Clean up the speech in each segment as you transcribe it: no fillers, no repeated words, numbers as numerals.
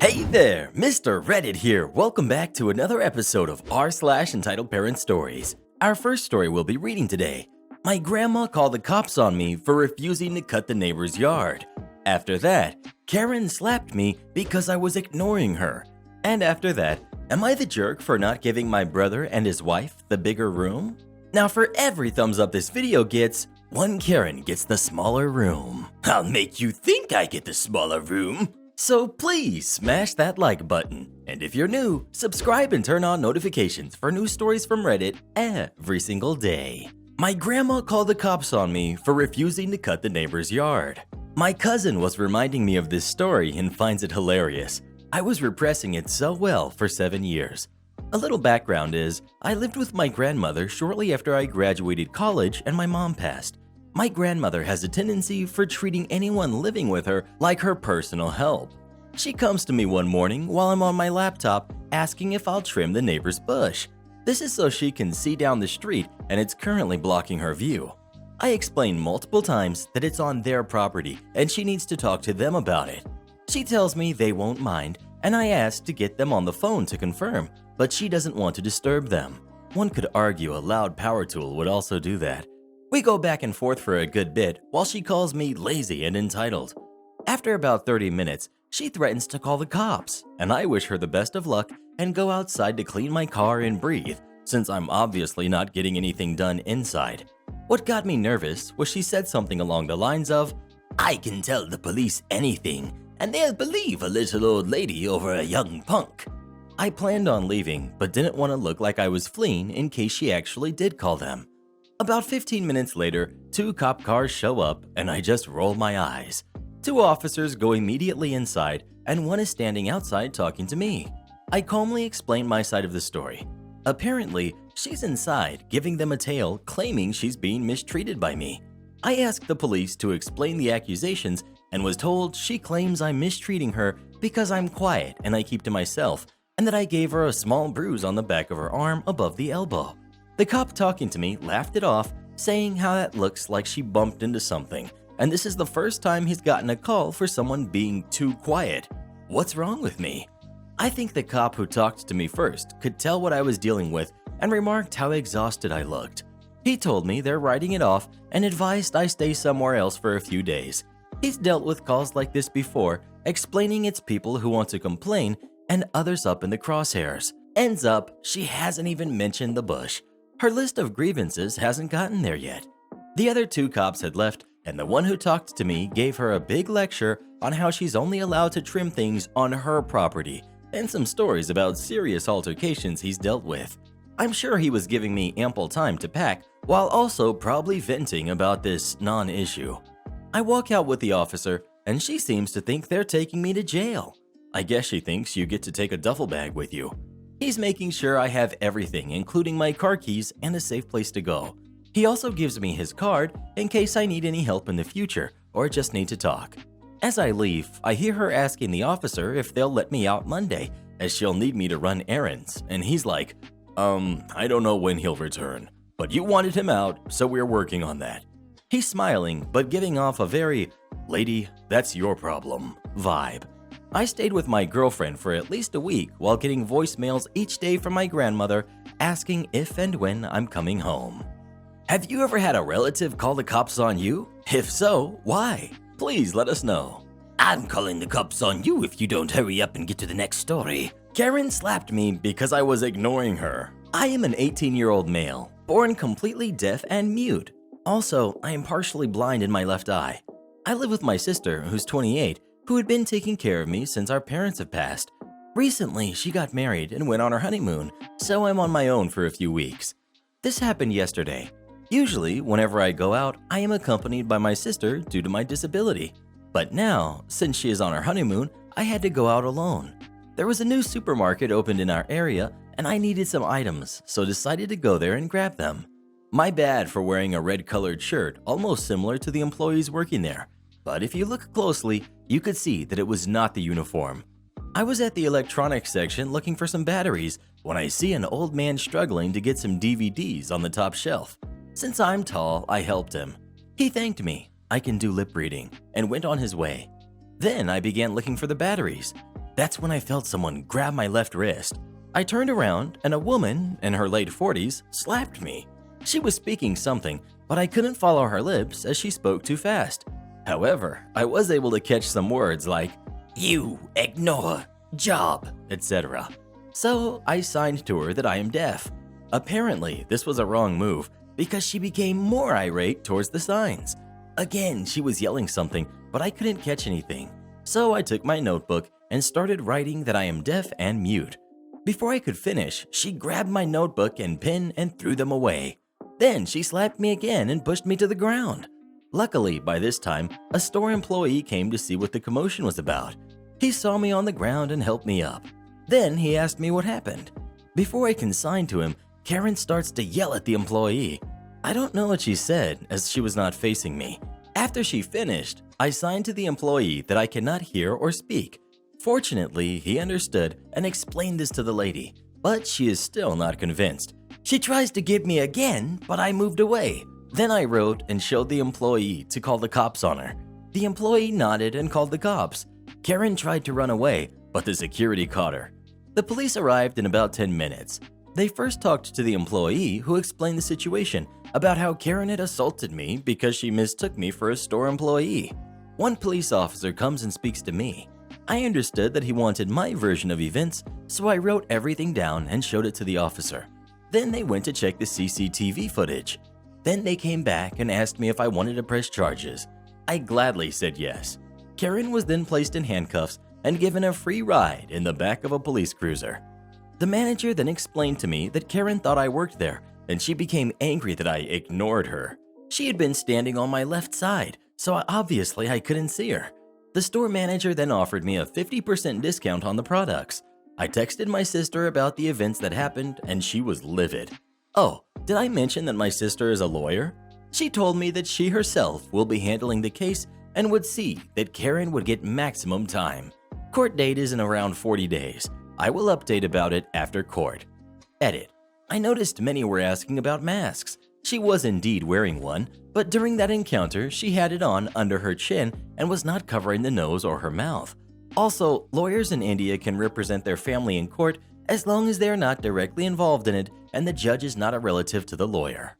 Hey there, Mr. Reddit here. Welcome back to another episode of r/entitled Parent Stories. Our first story we'll be reading today. My grandma called the cops on me for refusing to cut the neighbor's yard. After that, Karen slapped me because I was ignoring her. And after that, am I the jerk for not giving my brother and his wife the bigger room? Now for every thumbs up this video gets, one Karen gets the smaller room. I'll make you think I get the smaller room. So please smash that like button. And if you're new, subscribe and turn on notifications for new stories from Reddit every single day. My grandma called the cops on me for refusing to cut the neighbor's yard. My cousin was reminding me of this story and finds it hilarious. I was repressing it so well for 7 years. A little background is, I lived with my grandmother shortly after I graduated college and my mom passed. My grandmother has a tendency for treating anyone living with her like her personal help. She comes to me one morning while I'm on my laptop asking if I'll trim the neighbor's bush. This is so she can see down the street and it's currently blocking her view. I explain multiple times that it's on their property and she needs to talk to them about it. She tells me they won't mind and I ask to get them on the phone to confirm, but she doesn't want to disturb them. One could argue a loud power tool would also do that. We go back and forth for a good bit while she calls me lazy and entitled. After about 30 minutes, she threatens to call the cops, and I wish her the best of luck and go outside to clean my car and breathe, since I'm obviously not getting anything done inside. What got me nervous was she said something along the lines of, "I can tell the police anything, and they'll believe a little old lady over a young punk." I planned on leaving, but didn't want to look like I was fleeing in case she actually did call them. About 15 minutes later, 2 cop cars show up and I just roll my eyes. 2 officers go immediately inside and one is standing outside talking to me. I calmly explain my side of the story. Apparently, she's inside giving them a tale claiming she's being mistreated by me. I asked the police to explain the accusations and was told she claims I'm mistreating her because I'm quiet and I keep to myself and that I gave her a small bruise on the back of her arm above the elbow. The cop talking to me laughed it off, saying how that looks like she bumped into something, and this is the first time he's gotten a call for someone being too quiet. What's wrong with me? I think the cop who talked to me first could tell what I was dealing with and remarked how exhausted I looked. He told me they're writing it off and advised I stay somewhere else for a few days. He's dealt with calls like this before, explaining it's people who want to complain and others up in the crosshairs. Ends up, she hasn't even mentioned the bush. Her list of grievances hasn't gotten there yet. The other 2 cops had left, and the one who talked to me gave her a big lecture on how she's only allowed to trim things on her property, and some stories about serious altercations he's dealt with. I'm sure he was giving me ample time to pack, while also probably venting about this non-issue. I walk out with the officer, and she seems to think they're taking me to jail. I guess she thinks you get to take a duffel bag with you. He's making sure I have everything, including my car keys and a safe place to go. He also gives me his card in case I need any help in the future or just need to talk. As I leave, I hear her asking the officer if they'll let me out Monday, as she'll need me to run errands, and he's like, I don't know when he'll return, but you wanted him out, so we're working on that. He's smiling, but giving off a very, "Lady, that's your problem" vibe. I stayed with my girlfriend for at least a week while getting voicemails each day from my grandmother asking if and when I'm coming home. Have you ever had a relative call the cops on you? If so, why? Please let us know. I'm calling the cops on you if you don't hurry up and get to the next story. Karen slapped me because I was ignoring her. I am an 18-year-old male, born completely deaf and mute. Also, I am partially blind in my left eye. I live with my sister, who's 28, who had been taking care of me since our parents have passed. Recently, she got married and went on her honeymoon, so I'm on my own for a few weeks. This happened yesterday. Usually, whenever I go out, I am accompanied by my sister due to my disability. But now, since she is on her honeymoon, I had to go out alone. There was a new supermarket opened in our area, and I needed some items, so decided to go there and grab them. My bad for wearing a red-colored shirt almost similar to the employees working there. But if you look closely, you could see that it was not the uniform. I was at the electronics section looking for some batteries when I see an old man struggling to get some DVDs on the top shelf. Since I'm tall, I helped him. He thanked me, I can do lip reading, and went on his way. Then I began looking for the batteries. That's when I felt someone grab my left wrist. I turned around and a woman in her late 40s slapped me. She was speaking something, but I couldn't follow her lips as she spoke too fast. However, I was able to catch some words like, "You, ignore, job," etc. So I signed to her that I am deaf. Apparently, this was a wrong move because she became more irate towards the signs. Again, she was yelling something, but I couldn't catch anything. So I took my notebook and started writing that I am deaf and mute. Before I could finish, she grabbed my notebook and pen and threw them away. Then she slapped me again and pushed me to the ground. Luckily, by this time, a store employee came to see what the commotion was about. He saw me on the ground and helped me up. Then he asked me what happened. Before I can sign to him, Karen starts to yell at the employee. I don't know what she said as she was not facing me. After she finished, I signed to the employee that I cannot hear or speak. Fortunately, he understood and explained this to the lady, but she is still not convinced. She tries to get me again, but I moved away. Then I wrote and showed the employee to call the cops on her. The employee nodded and called the cops. Karen tried to run away, but the security caught her. The police arrived in about 10 minutes. They first talked to the employee who explained the situation about how Karen had assaulted me because she mistook me for a store employee. One police officer comes and speaks to me. I understood that he wanted my version of events, so I wrote everything down and showed it to the officer. Then they went to check the CCTV footage. Then they came back and asked me if I wanted to press charges. I gladly said yes. Karen was then placed in handcuffs and given a free ride in the back of a police cruiser. The manager then explained to me that Karen thought I worked there, and she became angry that I ignored her. She had been standing on my left side, so obviously I couldn't see her. The store manager then offered me a 50% discount on the products. I texted my sister about the events that happened, and she was livid. Oh, did I mention that my sister is a lawyer? She told me that she herself will be handling the case and would see that Karen would get maximum time. Court date is in around 40 days. I will update about it after court. Edit. I noticed many were asking about masks. She was indeed wearing one, but during that encounter, she had it on under her chin and was not covering the nose or her mouth. Also, lawyers in India can represent their family in court as long as they are not directly involved in it and the judge is not a relative to the lawyer.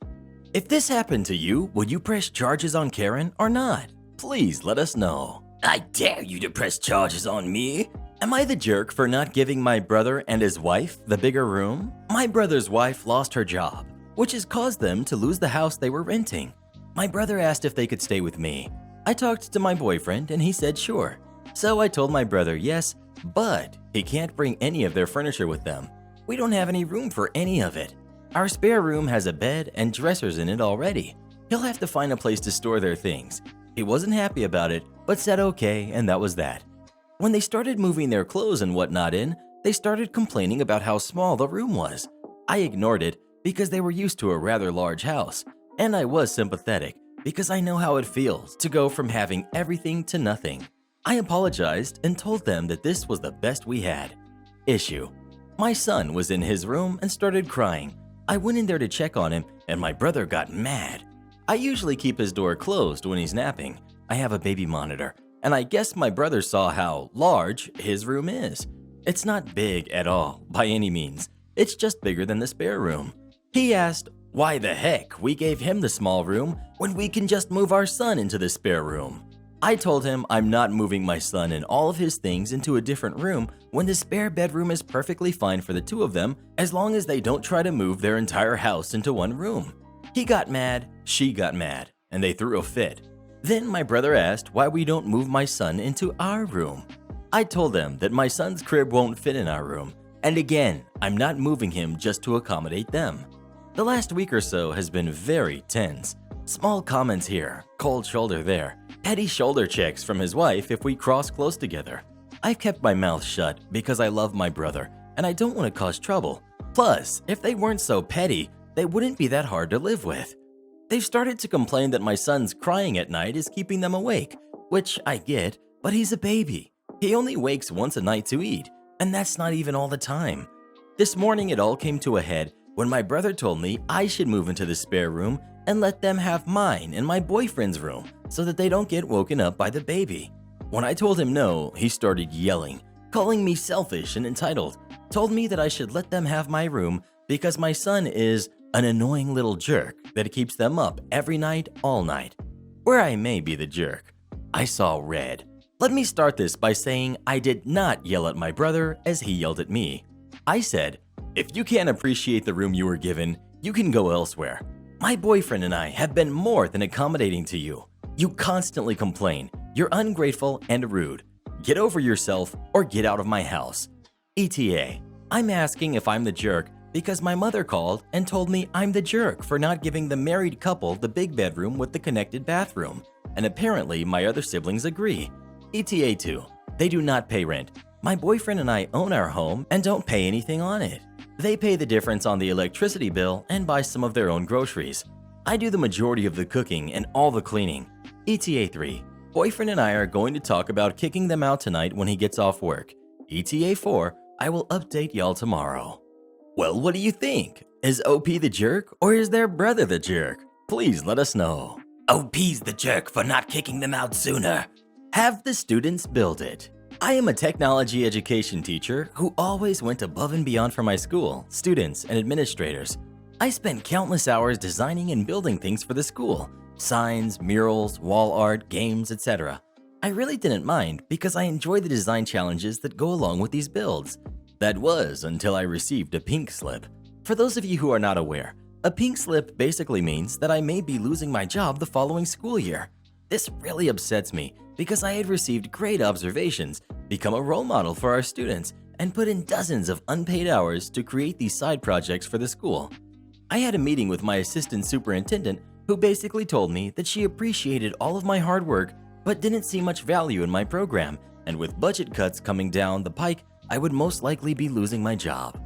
If this happened to you, would you press charges on Karen or not? Please let us know. I dare you to press charges on me. Am I the jerk for not giving my brother and his wife the bigger room? My brother's wife lost her job, which has caused them to lose the house they were renting. My brother asked if they could stay with me. I talked to my boyfriend and he said sure. So I told my brother yes, but he can't bring any of their furniture with them. We don't have any room for any of it. Our spare room has a bed and dressers in it already. He'll have to find a place to store their things. He wasn't happy about it, but said okay, and that was that. When they started moving their clothes and whatnot in, they started complaining about how small the room was. I ignored it because they were used to a rather large house, and I was sympathetic because I know how it feels to go from having everything to nothing. I apologized and told them that this was the best we had. Issue. My son was in his room and started crying. I went in there to check on him, and my brother got mad. I usually keep his door closed when he's napping. I have a baby monitor, and I guess my brother saw how large his room is. It's not big at all, by any means. It's just bigger than the spare room. He asked why the heck we gave him the small room when we can just move our son into the spare room. I told him I'm not moving my son and all of his things into a different room when the spare bedroom is perfectly fine for the two of them as long as they don't try to move their entire house into one room. He got mad, she got mad, and they threw a fit. Then my brother asked why we don't move my son into our room. I told them that my son's crib won't fit in our room, and again, I'm not moving him just to accommodate them. The last week or so has been very tense. Small comments here, cold shoulder there, petty shoulder checks from his wife if we cross close together. I've kept my mouth shut because I love my brother and I don't want to cause trouble. Plus, if they weren't so petty, they wouldn't be that hard to live with. They've started to complain that my son's crying at night is keeping them awake, which I get, but he's a baby. He only wakes once a night to eat, and that's not even all the time. This morning it all came to a head when my brother told me I should move into the spare room and let them have mine and my boyfriend's room so that they don't get woken up by the baby. When I told him no, he started yelling, calling me selfish and entitled, told me that I should let them have my room because my son is an annoying little jerk that keeps them up every night, all night. Where I may be the jerk, I saw red. Let me start this by saying I did not yell at my brother as he yelled at me. I said, "If you can't appreciate the room you were given, you can go elsewhere. My boyfriend and I have been more than accommodating to you. You constantly complain. You're ungrateful and rude. Get over yourself or get out of my house. ETA, I'm asking if I'm the jerk because my mother called and told me I'm the jerk for not giving the married couple the big bedroom with the connected bathroom. And apparently my other siblings agree. ETA 2, they do not pay rent. My boyfriend and I own our home and don't pay anything on it. They pay the difference on the electricity bill and buy some of their own groceries. I do the majority of the cooking and all the cleaning. ETA 3, boyfriend and I are going to talk about kicking them out tonight when he gets off work. ETA 4, I will update y'all tomorrow." Well, what do you think? Is OP the jerk or is their brother the jerk? Please let us know. OP's the jerk for not kicking them out sooner. Have the students build it. I am a technology education teacher who always went above and beyond for my school, students, and administrators. I spent countless hours designing and building things for the school. Signs, murals, wall art, games, etc. I really didn't mind because I enjoy the design challenges that go along with these builds. That was until I received a pink slip. For those of you who are not aware, a pink slip basically means that I may be losing my job the following school year. This really upsets me because I had received great observations, become a role model for our students, and put in dozens of unpaid hours to create these side projects for the school. I had a meeting with my assistant superintendent who basically told me that she appreciated all of my hard work but didn't see much value in my program, and with budget cuts coming down the pike, I would most likely be losing my job.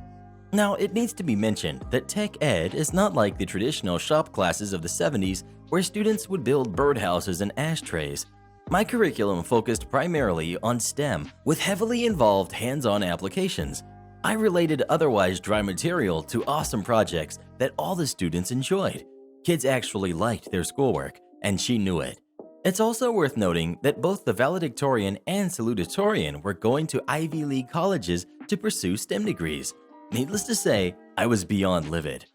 Now, it needs to be mentioned that tech ed is not like the traditional shop classes of the 70s where students would build birdhouses and ashtrays. My curriculum focused primarily on STEM with heavily involved hands-on applications. I related otherwise dry material to awesome projects that all the students enjoyed. Kids actually liked their schoolwork, and she knew it. It's also worth noting that both the valedictorian and salutatorian were going to Ivy League colleges to pursue STEM degrees. Needless to say, I was beyond livid.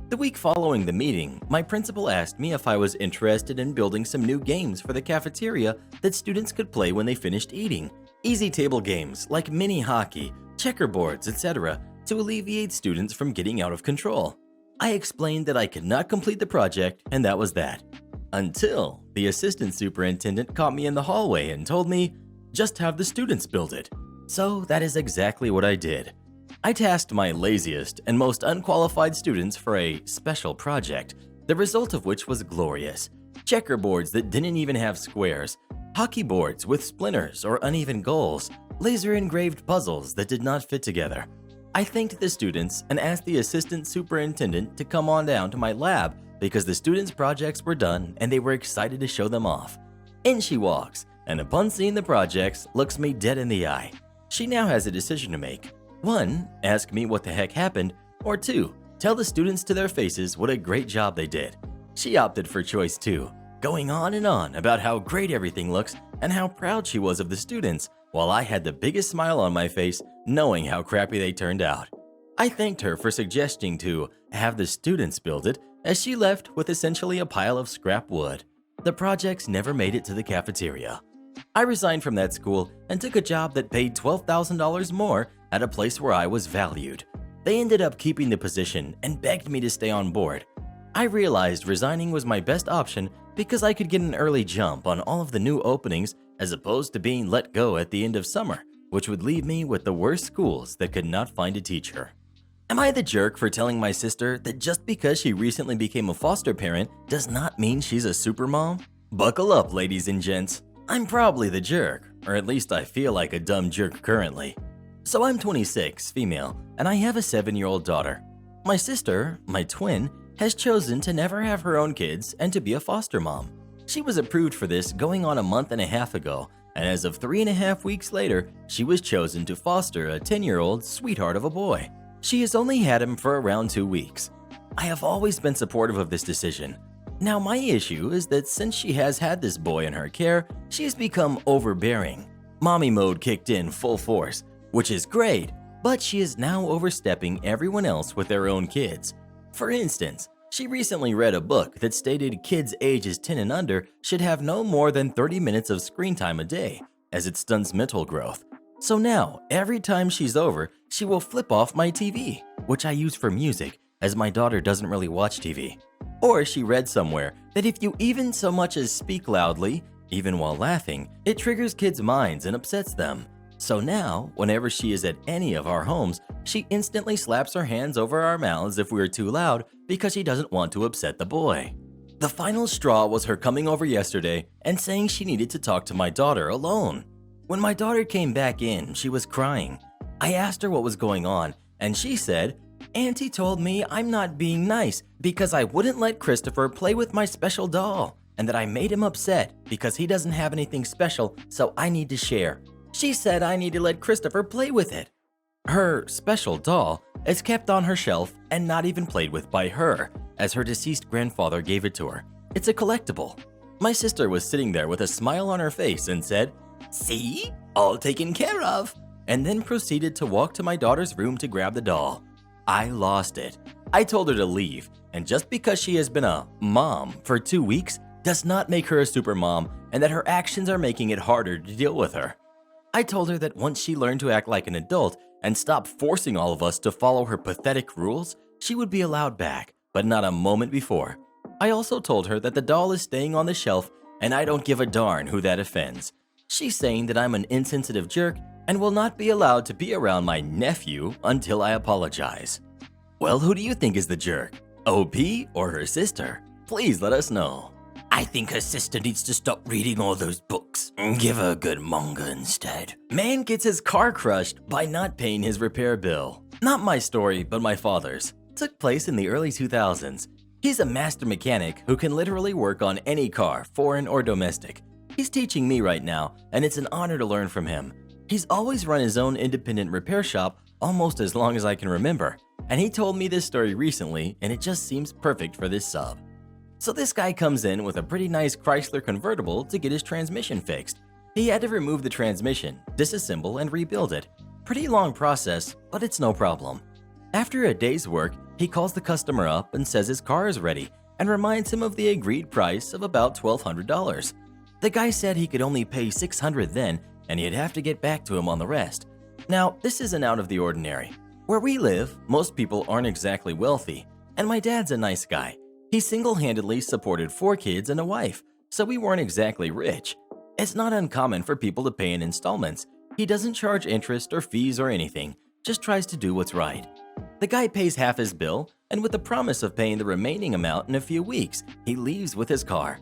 The week following the meeting, my principal asked me if I was interested in building some new games for the cafeteria that students could play when they finished eating. Easy table games like mini hockey, checkerboards, etc. to alleviate students from getting out of control. I explained that I could not complete the project and that was that. Until the assistant superintendent caught me in the hallway and told me, "Just have the students build it." So that is exactly what I did. I tasked my laziest and most unqualified students for a special project, the result of which was glorious. Checkerboards that didn't even have squares, hockey boards with splinters or uneven goals, laser-engraved puzzles that did not fit together. I thanked the students and asked the assistant superintendent to come on down to my lab because the students' projects were done and they were excited to show them off. In she walks, and upon seeing the projects, looks me dead in the eye. She now has a decision to make. 1, ask me what the heck happened, or 2, tell the students to their faces what a great job they did. She opted for choice 2, going on and on about how great everything looks and how proud she was of the students, while I had the biggest smile on my face knowing how crappy they turned out. I thanked her for suggesting to have the students build it as she left with essentially a pile of scrap wood. The projects never made it to the cafeteria. I resigned from that school and took a job that paid $12,000 more at a place where I was valued. They ended up keeping the position and begged me to stay on board. I realized resigning was my best option because I could get an early jump on all of the new openings as opposed to being let go at the end of summer, which would leave me with the worst schools that could not find a teacher. Am I the jerk for telling my sister that just because she recently became a foster parent does not mean she's a supermom? Buckle up, ladies and gents. I'm probably the jerk, or at least I feel like a dumb jerk currently. So I'm 26, female, and I have a 7-year-old daughter. My sister, my twin, has chosen to never have her own kids and to be a foster mom. She was approved for this going on a month and a half ago, and as of 3.5 weeks later, she was chosen to foster a 10-year-old sweetheart of a boy. She has only had him for around 2 weeks. I have always been supportive of this decision. Now my issue is that since she has had this boy in her care, she has become overbearing. Mommy mode kicked in full force. which is great, but she is now overstepping everyone else with their own kids. For instance, she recently read a book that stated kids ages 10 and under should have no more than 30 minutes of screen time a day, as it stunts mental growth. So now, every time she's over, she will flip off my TV, which I use for music, as my daughter doesn't really watch TV. Or she read somewhere that if you even so much as speak loudly, even while laughing, it triggers kids' minds and upsets them. So now, whenever she is at any of our homes, she instantly slaps her hands over our mouths if we are too loud because she doesn't want to upset the boy. The final straw was her coming over yesterday and saying she needed to talk to my daughter alone. When my daughter came back in, she was crying. I asked her what was going on, and she said, "Auntie told me I'm not being nice because I wouldn't let Christopher play with my special doll, and that I made him upset because he doesn't have anything special, so I need to share. She said I need to let Christopher play with it." Her special doll is kept on her shelf and not even played with by her, as her deceased grandfather gave it to her. It's a collectible. My sister was sitting there with a smile on her face and said, "See? All taken care of," and then proceeded to walk to my daughter's room to grab the doll. I lost it. I told her to leave, and just because she has been a mom for 2 weeks does not make her a super mom, and that her actions are making it harder to deal with her. I told her that once she learned to act like an adult and stop forcing all of us to follow her pathetic rules, she would be allowed back, but not a moment before. I also told her that the doll is staying on the shelf and I don't give a darn who that offends. She's saying that I'm an insensitive jerk and will not be allowed to be around my nephew until I apologize. Well, who do you think is the jerk? OP or her sister? Please let us know. I think her sister needs to stop reading all those books and give her a good manga instead. Man gets his car crushed by not paying his repair bill. Not my story, but my father's. Took place in the early 2000s. He's a master mechanic who can literally work on any car, foreign or domestic. He's teaching me right now, and it's an honor to learn from him. He's always run his own independent repair shop almost as long as I can remember, and he told me this story recently, and it just seems perfect for this sub. So this guy comes in with a pretty nice Chrysler convertible to get his transmission fixed. He had to remove the transmission, disassemble, and rebuild it. Pretty long process, but it's no problem. After a day's work, he calls the customer up and says his car is ready and reminds him of the agreed price of about $1,200. The guy said he could only pay $600 then, and he'd have to get back to him on the rest. Now, this isn't out of the ordinary. Where we live, most people aren't exactly wealthy, and my dad's a nice guy. He single-handedly supported 4 kids and a wife, so we weren't exactly rich. It's not uncommon for people to pay in installments. He doesn't charge interest or fees or anything, just tries to do what's right. The guy pays half his bill, and with the promise of paying the remaining amount in a few weeks, he leaves with his car.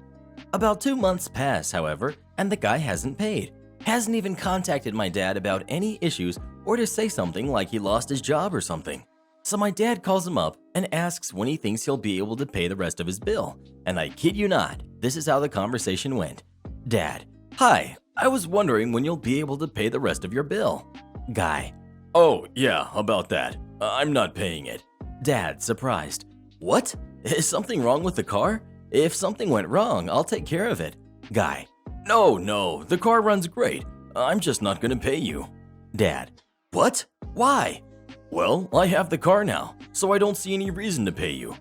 About 2 months pass, however, and the guy hasn't paid. Hasn't even contacted my dad about any issues or to say something like he lost his job or something. So my dad calls him up and asks when he thinks he'll be able to pay the rest of his bill. And I kid you not, this is how the conversation went. Dad: "Hi, I was wondering when you'll be able to pay the rest of your bill." Guy: "Oh, yeah, about that. I'm not paying it." Dad, surprised: "What? Is something wrong with the car? If something went wrong, I'll take care of it." Guy: No, the car runs great. I'm just not gonna pay you." Dad: "What? Why?" "Well, I have the car now, so I don't see any reason to pay you."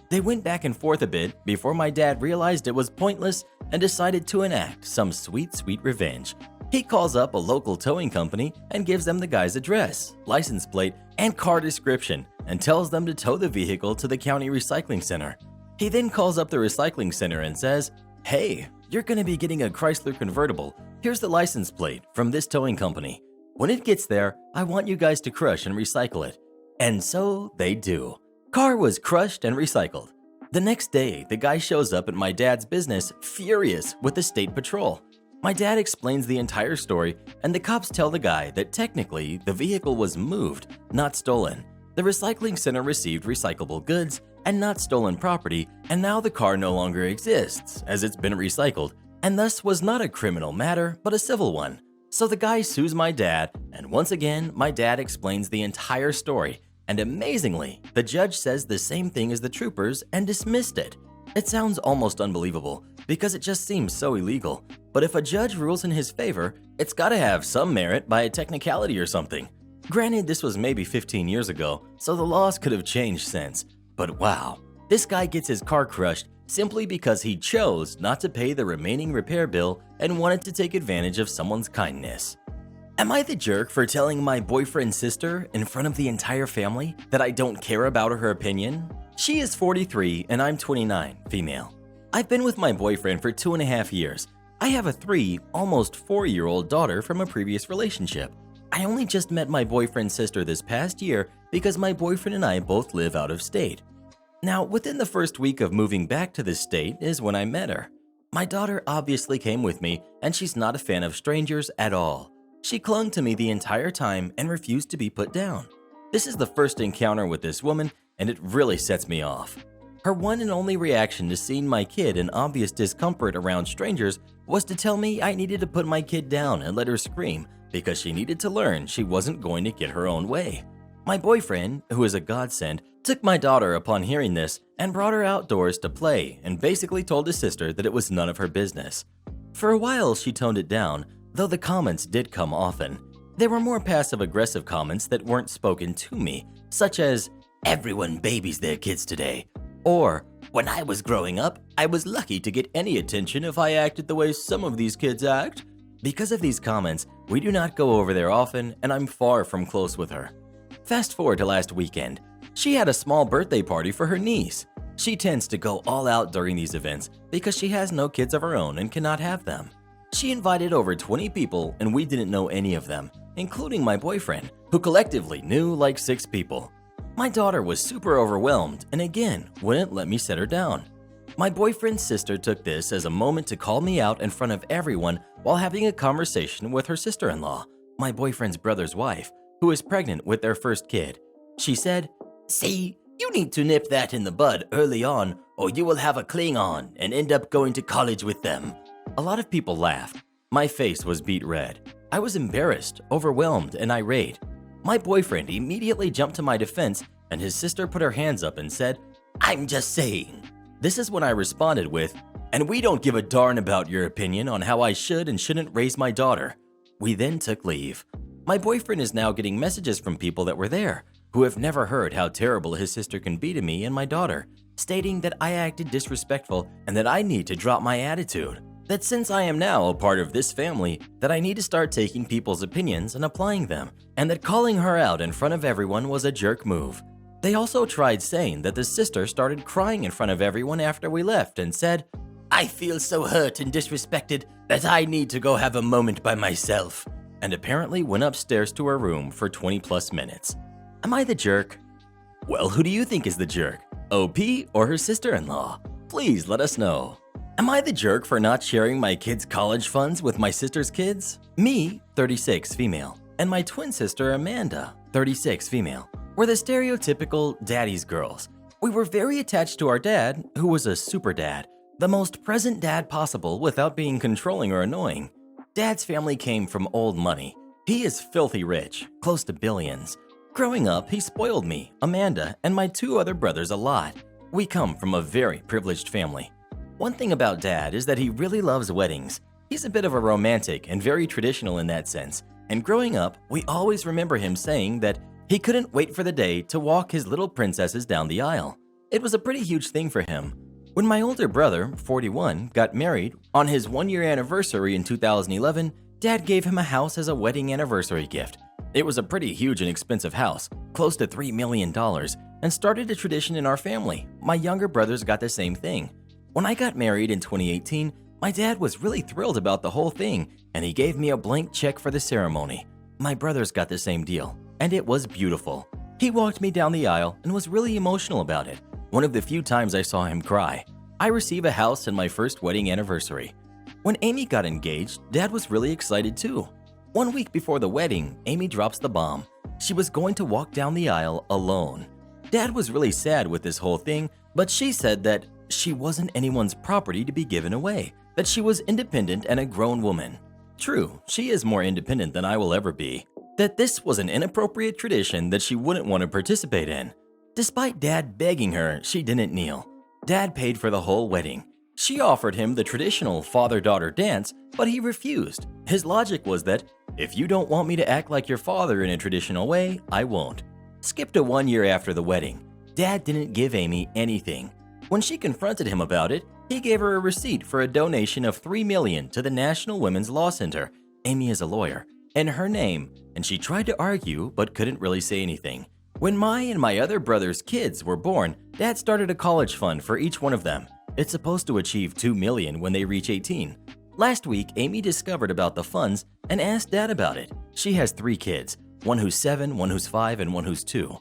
They went back and forth a bit before my dad realized it was pointless and decided to enact some sweet, sweet revenge. He calls up a local towing company and gives them the guy's address, license plate, and car description and tells them to tow the vehicle to the county recycling center. He then calls up the recycling center and says, "Hey, you're going to be getting a Chrysler convertible. Here's the license plate from this towing company. When it gets there, I want you guys to crush and recycle it." And so they do. Car was crushed and recycled. The next day, the guy shows up at my dad's business furious with the state patrol. My dad explains the entire story, and the cops tell the guy that technically the vehicle was moved, not stolen. The recycling center received recyclable goods and not stolen property, and now the car no longer exists as it's been recycled, and thus was not a criminal matter but a civil one. So the guy sues my dad, and once again, my dad explains the entire story, and amazingly, the judge says the same thing as the troopers and dismissed it. It sounds almost unbelievable because it just seems so illegal, but if a judge rules in his favor, it's gotta have some merit by a technicality or something. Granted, this was maybe 15 years ago, so the laws could have changed since. But wow, this guy gets his car crushed simply because he chose not to pay the remaining repair bill and wanted to take advantage of someone's kindness. Am I the jerk for telling my boyfriend's sister in front of the entire family that I don't care about her opinion? She is 43 and I'm 29, female. I've been with my boyfriend for 2.5 years. I have a 3, almost 4-year-old daughter from a previous relationship. I only just met my boyfriend's sister this past year because my boyfriend and I both live out of state. Now, within the first week of moving back to this state is when I met her. My daughter obviously came with me, and she's not a fan of strangers at all. She clung to me the entire time and refused to be put down. This is the first encounter with this woman, and it really sets me off. Her one and only reaction to seeing my kid in obvious discomfort around strangers was to tell me I needed to put my kid down and let her scream because she needed to learn she wasn't going to get her own way. My boyfriend, who is a godsend, took my daughter upon hearing this and brought her outdoors to play and basically told his sister that it was none of her business. For a while, she toned it down, though the comments did come often. There were more passive-aggressive comments that weren't spoken to me, such as, "Everyone babies their kids today," or, "When I was growing up, I was lucky to get any attention if I acted the way some of these kids act." Because of these comments, we do not go over there often, and I'm far from close with her. Fast forward to last weekend. She had a small birthday party for her niece. She tends to go all out during these events because she has no kids of her own and cannot have them. She invited over 20 people and we didn't know any of them, including my boyfriend, who collectively knew like 6 people. My daughter was super overwhelmed and again wouldn't let me set her down. My boyfriend's sister took this as a moment to call me out in front of everyone while having a conversation with her sister-in-law, my boyfriend's brother's wife, who is pregnant with their first kid. She said, "See, you need to nip that in the bud early on or you will have a Klingon and end up going to college with them." A lot of people laughed. My face was beet red. I was embarrassed, overwhelmed, and irate. My boyfriend immediately jumped to my defense and his sister put her hands up and said, "I'm just saying." This is when I responded with, "And we don't give a darn about your opinion on how I should and shouldn't raise my daughter." We then took leave. My boyfriend is now getting messages from people that were there, who have never heard how terrible his sister can be to me and my daughter, stating that I acted disrespectful and that I need to drop my attitude. That since I am now a part of this family, that I need to start taking people's opinions and applying them, and that calling her out in front of everyone was a jerk move. They also tried saying that the sister started crying in front of everyone after we left and said, "I feel so hurt and disrespected that I need to go have a moment by myself," and apparently went upstairs to her room for 20 plus minutes. Am I the jerk? Well, who do you think is the jerk? OP or her sister-in-law? Please let us know. Am I the jerk for not sharing my kids' college funds with my sister's kids? Me, 36, female, and my twin sister Amanda, 36, female, were the stereotypical daddy's girls. We were very attached to our dad, who was a super dad, the most present dad possible without being controlling or annoying. Dad's family came from old money. He is filthy rich, close to billions. Growing up, he spoiled me, Amanda, and my 2 other brothers a lot. We come from a very privileged family. One thing about Dad is that he really loves weddings. He's a bit of a romantic and very traditional in that sense, and growing up, we always remember him saying that he couldn't wait for the day to walk his little princesses down the aisle. It was a pretty huge thing for him. When my older brother, 41, got married, on his 1-year anniversary in 2011, Dad gave him a house as a wedding anniversary gift. It was a pretty huge and expensive house, close to $3 million, and started a tradition in our family. My younger brothers got the same thing. When I got married in 2018, my dad was really thrilled about the whole thing, and he gave me a blank check for the ceremony. My brothers got the same deal, and it was beautiful. He walked me down the aisle and was really emotional about it. One of the few times I saw him cry. I received a house in my first wedding anniversary. When Amy got engaged, Dad was really excited too. 1 week before the wedding, Amy drops the bomb. She was going to walk down the aisle alone. Dad was really sad with this whole thing, but she said that she wasn't anyone's property to be given away, that she was independent and a grown woman. True, she is more independent than I will ever be. That this was an inappropriate tradition that she wouldn't want to participate in. Despite Dad begging her, she didn't kneel. Dad paid for the whole wedding. She offered him the traditional father-daughter dance, but he refused. His logic was that, if you don't want me to act like your father in a traditional way, I won't. Skip to 1 year after the wedding. Dad didn't give Amy anything. When she confronted him about it, he gave her a receipt for a donation of $3 million to the National Women's Law Center. Amy is a lawyer, in her name, and she tried to argue but couldn't really say anything. When my and my other brother's kids were born, Dad started a college fund for each one of them. It's supposed to achieve $2 million when they reach 18. Last week, Amy discovered about the funds and asked Dad about it. She has 3 kids, one who's 7, one who's 5, and one who's 2.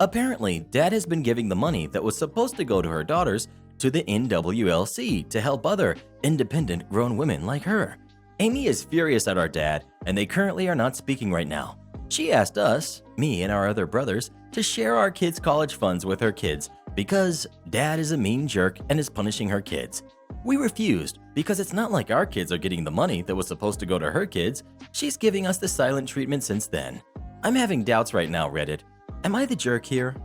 Apparently, Dad has been giving the money that was supposed to go to her daughters to the NWLC to help other independent grown women like her. Amy is furious at our dad, and they currently are not speaking right now. She asked us, me and our other brothers, to share our kids' college funds with her kids because Dad is a mean jerk and is punishing her kids. We refused because it's not like our kids are getting the money that was supposed to go to her kids. She's giving us the silent treatment since then. I'm having doubts right now, Reddit. Am I the jerk here?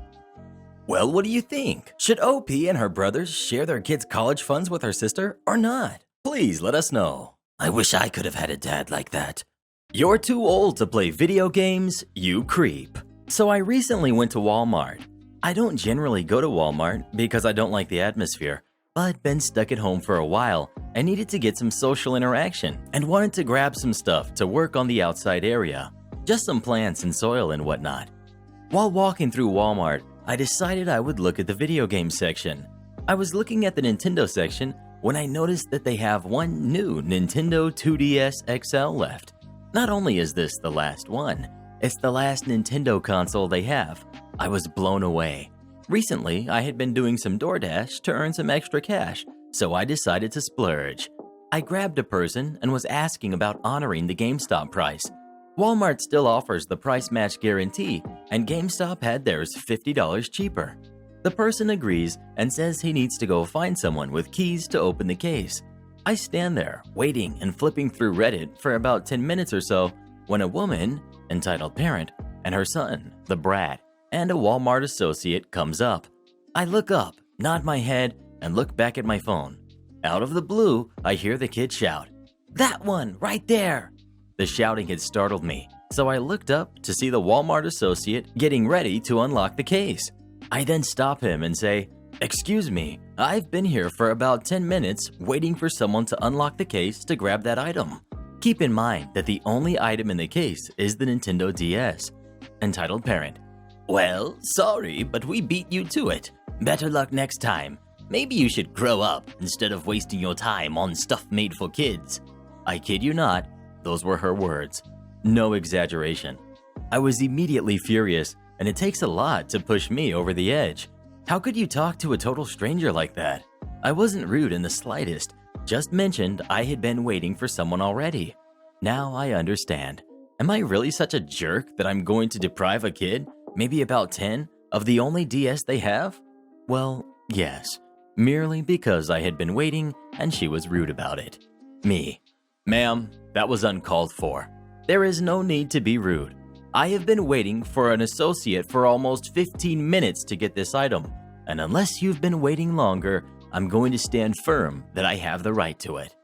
Well, what do you think? Should OP and her brothers share their kids' college funds with her sister or not? Please let us know. I wish I could have had a dad like that. You're too old to play video games, you creep. So I recently went to Walmart. I don't generally go to Walmart because I don't like the atmosphere, but been stuck at home for a while and needed to get some social interaction and wanted to grab some stuff to work on the outside area. Just some plants and soil and whatnot. While walking through Walmart, I decided I would look at the video game section. I was looking at the Nintendo section when I noticed that they have one new Nintendo 2DS XL left. Not only is this the last one, it's the last Nintendo console they have. I was blown away. Recently, I had been doing some DoorDash to earn some extra cash, so I decided to splurge. I grabbed a person and was asking about honoring the GameStop price. Walmart still offers the price match guarantee, and GameStop had theirs $50 cheaper. The person agrees and says he needs to go find someone with keys to open the case. I stand there, waiting and flipping through Reddit for about 10 minutes or so, when a woman, entitled parent, and her son, the brat, and a Walmart associate comes up. I look up, nod my head, and look back at my phone. Out of the blue, I hear the kid shout, "That one, right there!" The shouting had startled me, so I looked up to see the Walmart associate getting ready to unlock the case. I then stop him and say, "Excuse me, I've been here for about 10 minutes waiting for someone to unlock the case to grab that item." Keep in mind that the only item in the case is the Nintendo DS. Entitled parent, "Well, sorry, but we beat you to it. Better luck next time. Maybe you should grow up instead of wasting your time on stuff made for kids." I kid you not, those were her words. No exaggeration. I was immediately furious, and it takes a lot to push me over the edge. How could you talk to a total stranger like that? I wasn't rude in the slightest, just mentioned I had been waiting for someone already. Now I understand. Am I really such a jerk that I'm going to deprive a kid, maybe about 10, of the only DS they have? Well, yes, merely because I had been waiting and she was rude about it. Me. Ma'am, that was uncalled for. There is no need to be rude. I have been waiting for an associate for almost 15 minutes to get this item, and unless you've been waiting longer, I'm going to stand firm that I have the right to it.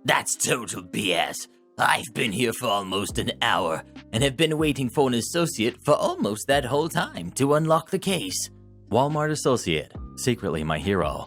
That's total BS. I've been here for almost an hour and have been waiting for an associate for almost that whole time to unlock the case. Walmart associate, secretly my hero.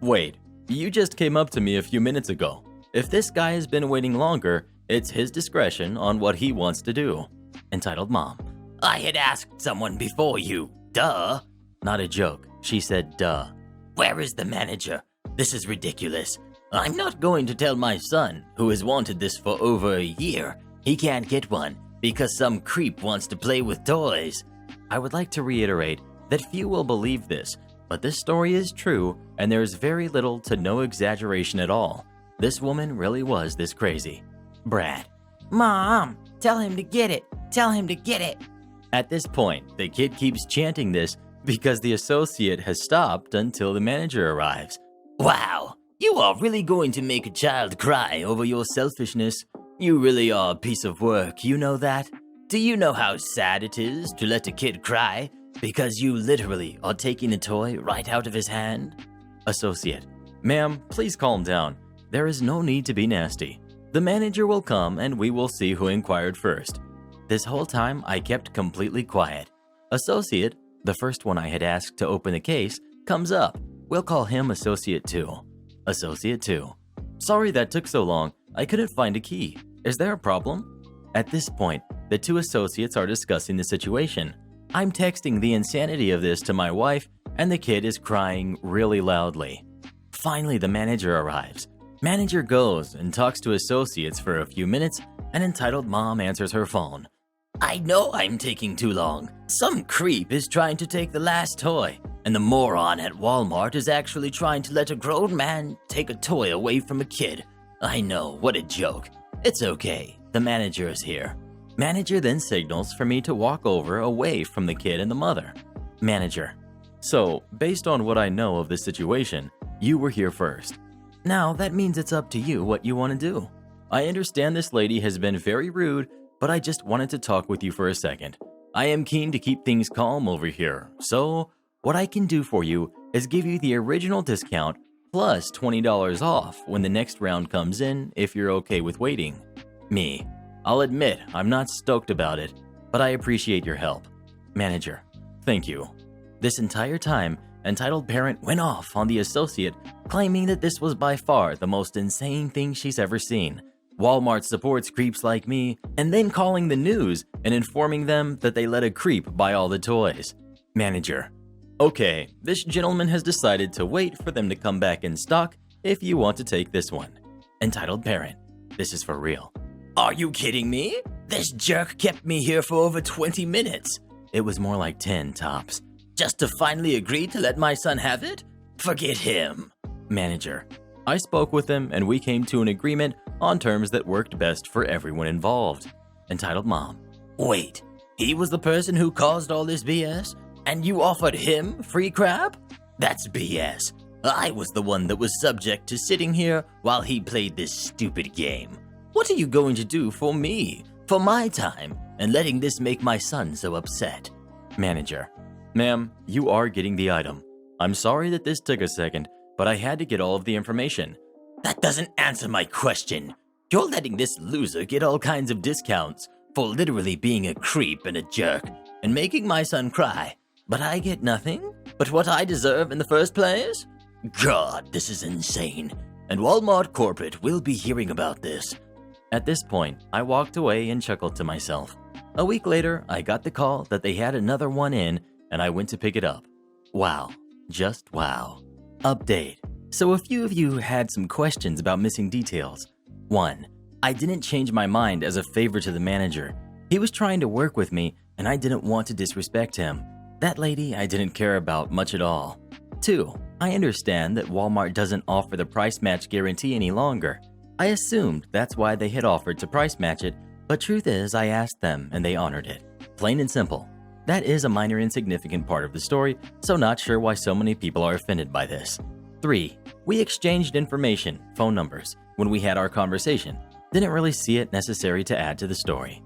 Wait, you just came up to me a few minutes ago. If this guy has been waiting longer, it's his discretion on what he wants to do. Entitled mom, I had asked someone before you, duh. Not a joke, she said duh. Where is the manager? This is ridiculous. I'm not going to tell my son, who has wanted this for over a year, he can't get one because some creep wants to play with toys. I would like to reiterate that few will believe this, but this story is true and there is very little to no exaggeration at all. This woman really was this crazy. Brad, Mom, tell him to get it. Tell him to get it. At this point, the kid keeps chanting this because the associate has stopped until the manager arrives. Wow, you are really going to make a child cry over your selfishness. You really are a piece of work, you know that? Do you know how sad it is to let a kid cry because you literally are taking a toy right out of his hand? Associate, Ma'am, please calm down. There is no need to be nasty. The manager will come and we will see who inquired first. This whole time, I kept completely quiet. Associate, the first one I had asked to open the case, comes up. We'll call him Associate 2. Associate 2. Sorry that took so long. I couldn't find a key. Is there a problem? At this point, the two associates are discussing the situation. I'm texting the insanity of this to my wife, and the kid is crying really loudly. Finally, the manager arrives. Manager goes and talks to associates for a few minutes, and entitled mom answers her phone. I know I'm taking too long. Some creep is trying to take the last toy, and the moron at Walmart is actually trying to let a grown man take a toy away from a kid. I know, what a joke. It's okay, the manager is here. Manager then signals for me to walk over away from the kid and the mother. Manager. So, based on what I know of the situation, you were here first. Now, that means it's up to you what you want to do. I understand this lady has been very rude, but I just wanted to talk with you for a second. I am keen to keep things calm over here, so what I can do for you is give you the original discount plus $20 off when the next round comes in if you're okay with waiting. Me. I'll admit I'm not stoked about it, but I appreciate your help. Manager. Thank you. This entire time, entitled parent went off on the associate, claiming that this was by far the most insane thing she's ever seen. Walmart supports creeps like me, and then calling the news and informing them that they let a creep buy all the toys. Manager. Okay, this gentleman has decided to wait for them to come back in stock if you want to take this one. Entitled parent. This is for real. Are you kidding me? This jerk kept me here for over 20 minutes. It was more like 10 tops. Just to finally agree to let my son have it? Forget him. Manager. I spoke with him and we came to an agreement on terms that worked best for everyone involved. Entitled mom. Wait, he was the person who caused all this BS? And you offered him free crap? That's BS. I was the one that was subject to sitting here while he played this stupid game. What are you going to do for me, for my time, and letting this make my son so upset? Manager. Ma'am, you are getting the item. I'm sorry that this took a second, but I had to get all of the information. That doesn't answer my question. You're letting this loser get all kinds of discounts for literally being a creep and a jerk and making my son cry. But I get nothing but what I deserve in the first place? God, this is insane. And Walmart Corporate will be hearing about this. At this point, I walked away and chuckled to myself. A week later, I got the call that they had another one in, and I went to pick it up. Wow. Just wow. Update. So a few of you had some questions about missing details. 1. I didn't change my mind as a favor to the manager. He was trying to work with me, and I didn't want to disrespect him. That lady I didn't care about much at all. 2. I understand that Walmart doesn't offer the price match guarantee any longer. I assumed that's why they had offered to price match it, but truth is I asked them and they honored it. Plain and simple. That is a minor insignificant part of the story, so not sure why so many people are offended by this. 3. We exchanged information, phone numbers, when we had our conversation. Didn't really see it necessary to add to the story.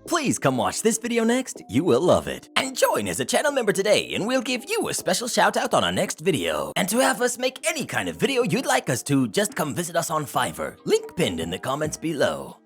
Please come watch this video next, you will love it. And join as a channel member today and we'll give you a special shout out on our next video. And to have us make any kind of video you'd like us to, just come visit us on Fiverr, link pinned in the comments below.